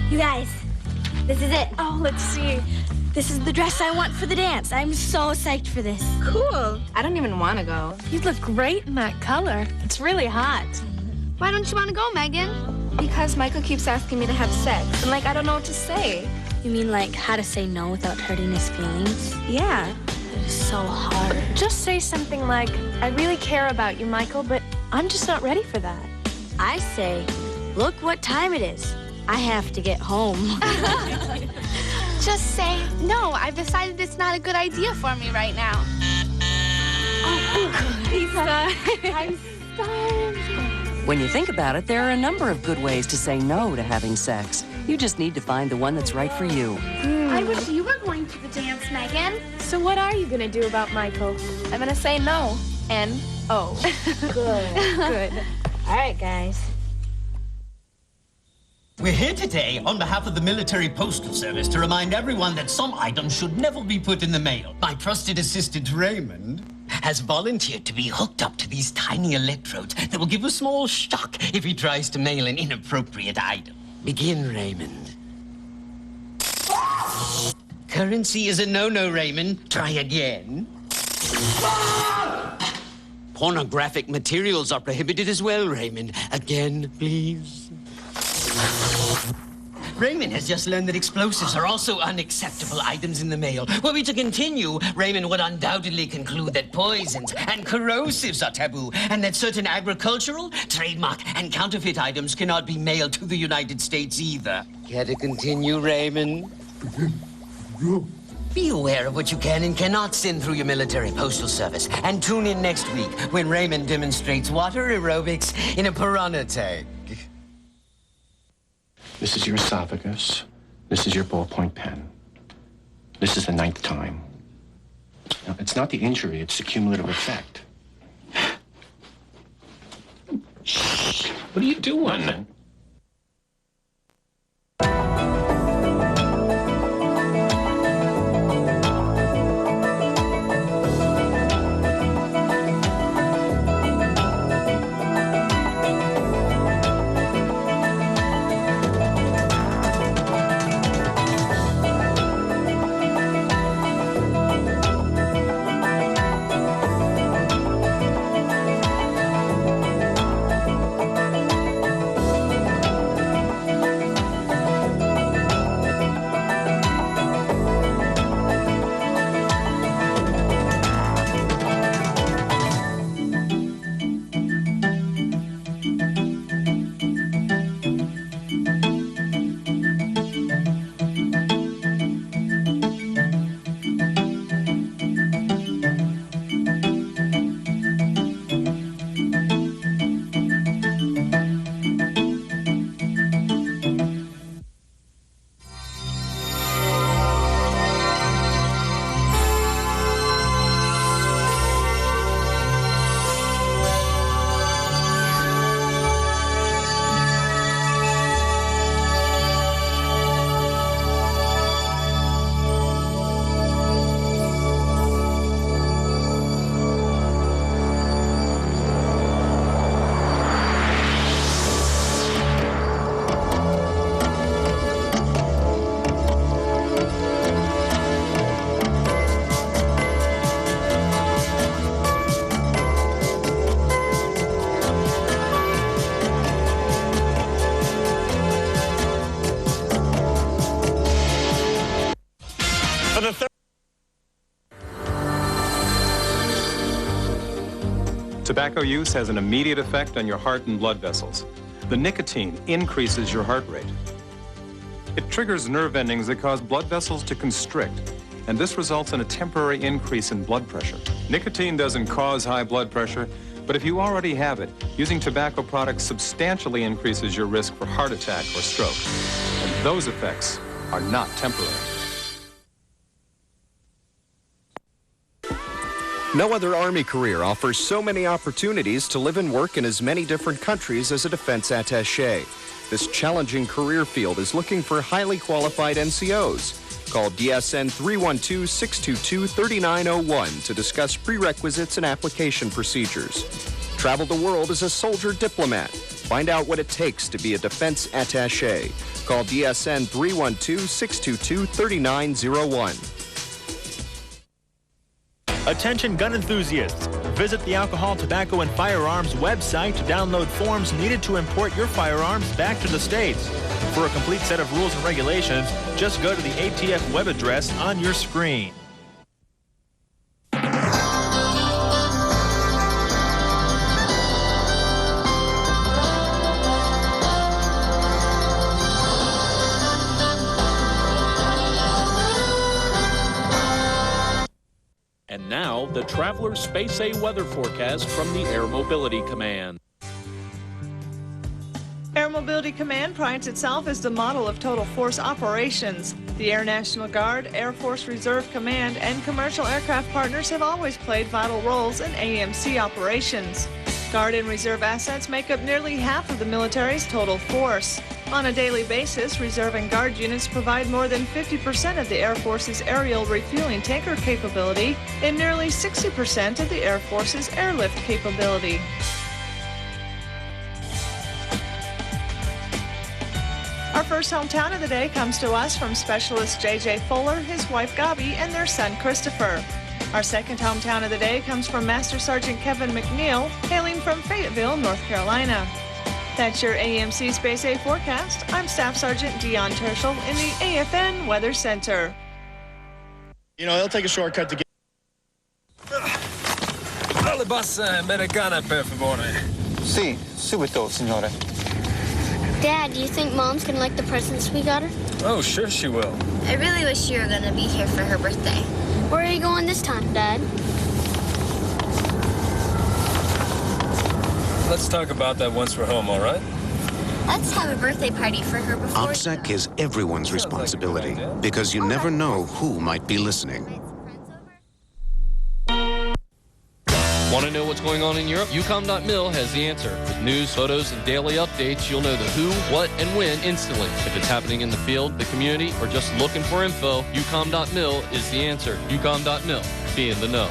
You guys, this is it. Oh, let's see. This is the dress I want for the dance. I'm so psyched for this. Cool. I don't even want to go. You look great in that color. It's really hot. Why don't you want to go, Megan? Because Michael keeps asking me to have sex, and I don't know what to say. You mean like how to say no without hurting his feelings? Yeah. It is so hard. Just say something like, I really care about you, Michael, but I'm just not ready for that. I say, look what time it is. I have to get home. Just say, no, I've decided it's not a good idea for me right now. I'm starving. When you think about it, there are a number of good ways to say no to having sex. You just need to find the one that's right for you. I wish you were going to the dance, Megan. So what are you going to do about Michael? I'm going to say no. N-O. Good. All right, guys. We're here today on behalf of the Military Postal Service to remind everyone that some items should never be put in the mail. My trusted assistant, Raymond, has volunteered to be hooked up to these tiny electrodes that will give a small shock if he tries to mail an inappropriate item. Begin, Raymond. Currency is a no-no, Raymond. Try again. Pornographic materials are prohibited as well, Raymond. Again, please. Raymond has just learned that explosives are also unacceptable items in the mail. Were we to continue, Raymond would undoubtedly conclude that poisons and corrosives are taboo, and that certain agricultural, trademark, and counterfeit items cannot be mailed to the United States either. Care to continue, Raymond? Be aware of what you can and cannot send through your military postal service, and tune in next week when Raymond demonstrates water aerobics in a piranha tank. This is your esophagus. This is your ballpoint pen. This is the 9th time. Now, it's not the injury, it's the cumulative effect. Shh. What are you doing? Tobacco use has an immediate effect on your heart and blood vessels. The nicotine increases your heart rate. It triggers nerve endings that cause blood vessels to constrict, and this results in a temporary increase in blood pressure. Nicotine doesn't cause high blood pressure, but if you already have it, using tobacco products substantially increases your risk for heart attack or stroke. And those effects are not temporary. No other Army career offers so many opportunities to live and work in as many different countries as a defense attaché. This challenging career field is looking for highly qualified NCOs. Call DSN 312-622-3901 to discuss prerequisites and application procedures. Travel the world as a soldier diplomat. Find out what it takes to be a defense attaché. Call DSN 312-622-3901. Attention gun enthusiasts. Visit the Alcohol, Tobacco, and Firearms website to download forms needed to import your firearms back to the States. For a complete set of rules and regulations, just go to the ATF web address on your screen. And now, the Traveler Space A weather forecast from the Air Mobility Command. Air Mobility Command prides itself as the model of total force operations. The Air National Guard, Air Force Reserve Command, and commercial aircraft partners have always played vital roles in AMC operations. Guard and Reserve assets make up nearly half of the military's total force. On a daily basis, Reserve and Guard units provide more than 50% of the Air Force's aerial refueling tanker capability and nearly 60% of the Air Force's airlift capability. Our first hometown of the day comes to us from Specialist J.J. Fuller, his wife Gabi, and their son Christopher. Our second hometown of the day comes from Master Sergeant Kevin McNeil, hailing from Fayetteville, North Carolina. That's your AMC Space A forecast. I'm Staff Sergeant Dion Terschel in the AFN Weather Center. You know, they'll take a shortcut to get... Alle bassa americana, per favore. Sì, subito, signore. Dad, do you think Mom's gonna like the presents we got her? Oh, sure she will. I really wish you were gonna be here for her birthday. Where are you going this time, Dad? Let's talk about that once we're home, all right? Let's have a birthday party for her before... OPSEC is everyone's responsibility because you never know who might be listening. Want to know what's going on in Europe? UCOM.mil has the answer. With news, photos, and daily updates, you'll know the who, what, and when instantly. If it's happening in the field, the community, or just looking for info, UCOM.mil is the answer. UCOM.mil. Be in the know.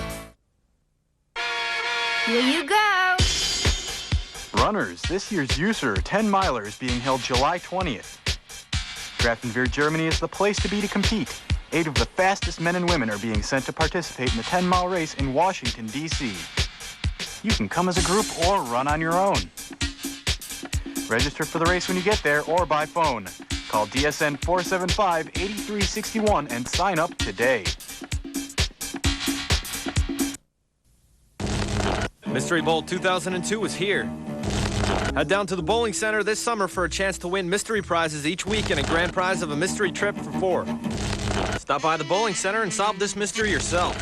Here you go. Runners, this year's USER 10-miler is being held July 20th. Grafenwehr, Germany is the place to be to compete. 8 of the fastest men and women are being sent to participate in the 10-mile race in Washington, D.C. You can come as a group or run on your own. Register for the race when you get there or by phone. Call DSN 475-8361 and sign up today. Mystery Bowl 2002 is here. Head down to the bowling center this summer for a chance to win mystery prizes each week and a grand prize of a mystery trip for 4. Stop by the bowling center and solve this mystery yourself.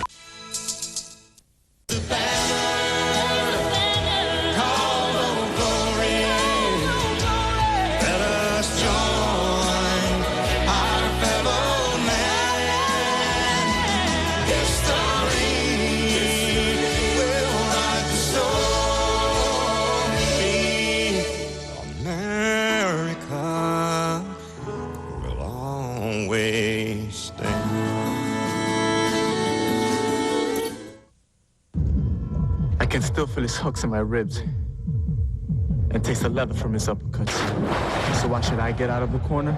I can still feel his hooks in my ribs and taste the leather from his uppercuts. So why should I get out of the corner?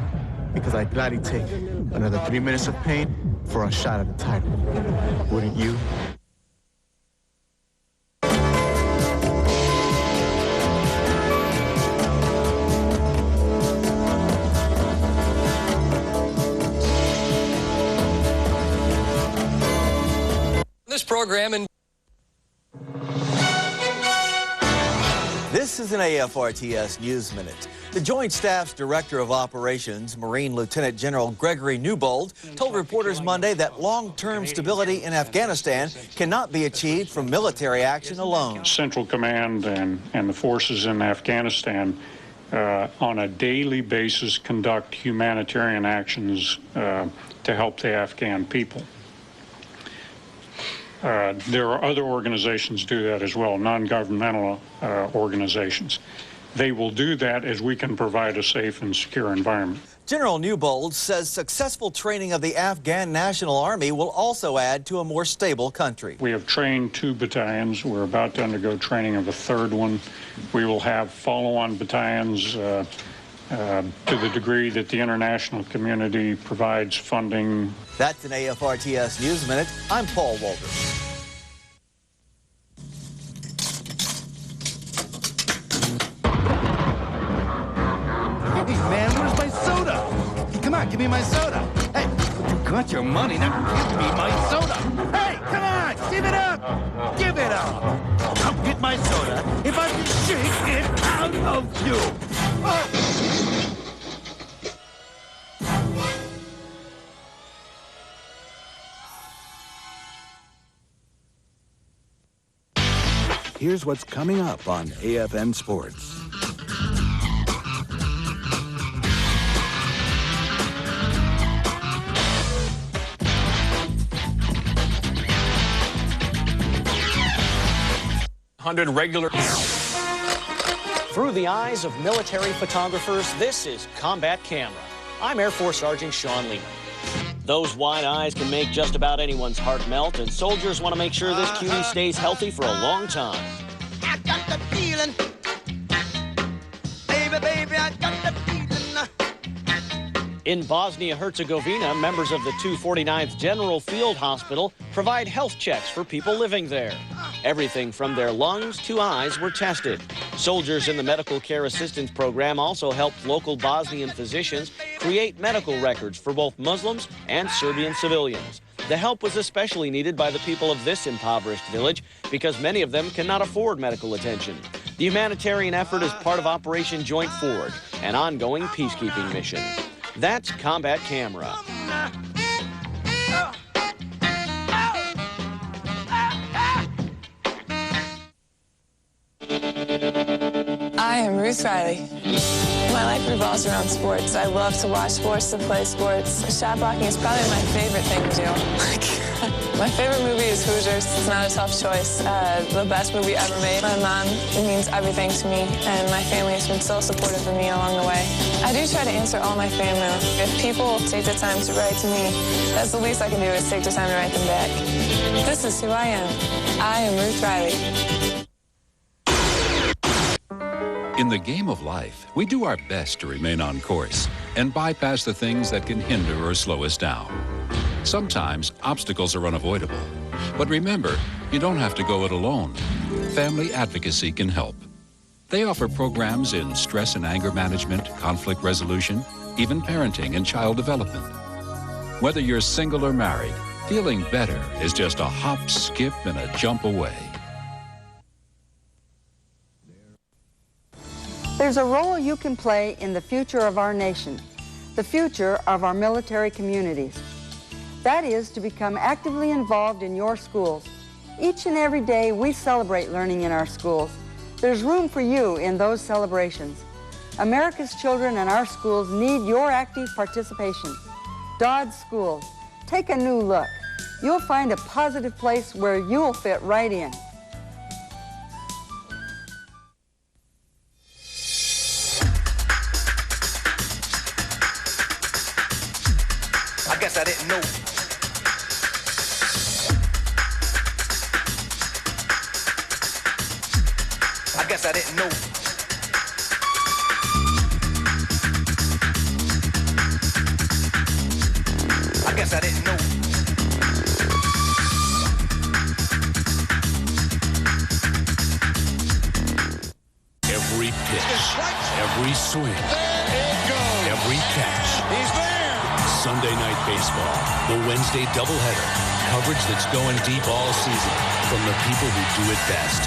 Because I'd gladly take another 3 minutes of pain for a shot at the title. Wouldn't you? This program in... This is an AFRTS News Minute. The Joint Staff's Director of Operations, Marine Lieutenant General Gregory Newbold, told reporters Monday that long-term stability in Afghanistan cannot be achieved from military action alone. Central Command and the forces in Afghanistan on a daily basis conduct humanitarian actions to help the Afghan people. There are other organizations do that as well, non-governmental organizations. They will do that as we can provide a safe and secure environment. General Newbold says successful training of the Afghan National Army will also add to a more stable country. We have trained 2 battalions. We're about to undergo training of a 3rd one. We will have follow-on battalions to the degree that the international community provides funding. That's an AFRTS News Minute. I'm Paul Walter. Hey, man, where's my soda? Come on, give me my soda. Hey, you got your money, now give me my soda. Hey, come on, give it up. Give it up. Come get my soda if I can shake it out of you. Oh. Here's what's coming up on AFN Sports. Regular. Through the eyes of military photographers, this is Combat Camera. I'm Air Force Sergeant Sean Lehman. Those wide eyes can make just about anyone's heart melt, and soldiers want to make sure this cutie stays healthy for a long time. I got the feeling. Baby, I got the feeling. In Bosnia-Herzegovina, members of the 249th General Field Hospital provide health checks for people living there. Everything from their lungs to eyes were tested. Soldiers in the Medical Care Assistance Program also helped local Bosnian physicians create medical records for both Muslims and Serbian civilians. The help was especially needed by the people of this impoverished village because many of them cannot afford medical attention. The humanitarian effort is part of Operation Joint Forge, an ongoing peacekeeping mission. That's Combat Camera. I am Ruth Riley. My life revolves around sports. I love to watch sports, to play sports. Shot blocking is probably my favorite thing to do. My favorite movie is Hoosiers. It's not a tough choice. The best movie ever made. My mom means everything to me, and my family has been so supportive of me along the way. I do try to answer all my fan mail. If people take the time to write to me, that's the least I can do is take the time to write them back. This is who I am. I am Ruth Riley. In the game of life, we do our best to remain on course and bypass the things that can hinder or slow us down. Sometimes obstacles are unavoidable, but remember, you don't have to go it alone. Family Advocacy can help. They offer programs in stress and anger management, conflict resolution, even parenting and child development. Whether you're single or married, feeling better is just a hop, skip, and a jump away. There's a role you can play in the future of our nation, the future of our military communities. That is to become actively involved in your schools. Each and every day we celebrate learning in our schools. There's room for you in those celebrations. America's children and our schools need your active participation. Dodd Schools, take a new look. You'll find a positive place where you'll fit right in. I guess I didn't know. I guess I didn't know. I guess I didn't know. Every pitch, every swing, every catch. He's there. Sunday Night Baseball, the Wednesday doubleheader. Coverage that's going deep all season from the people who do it best.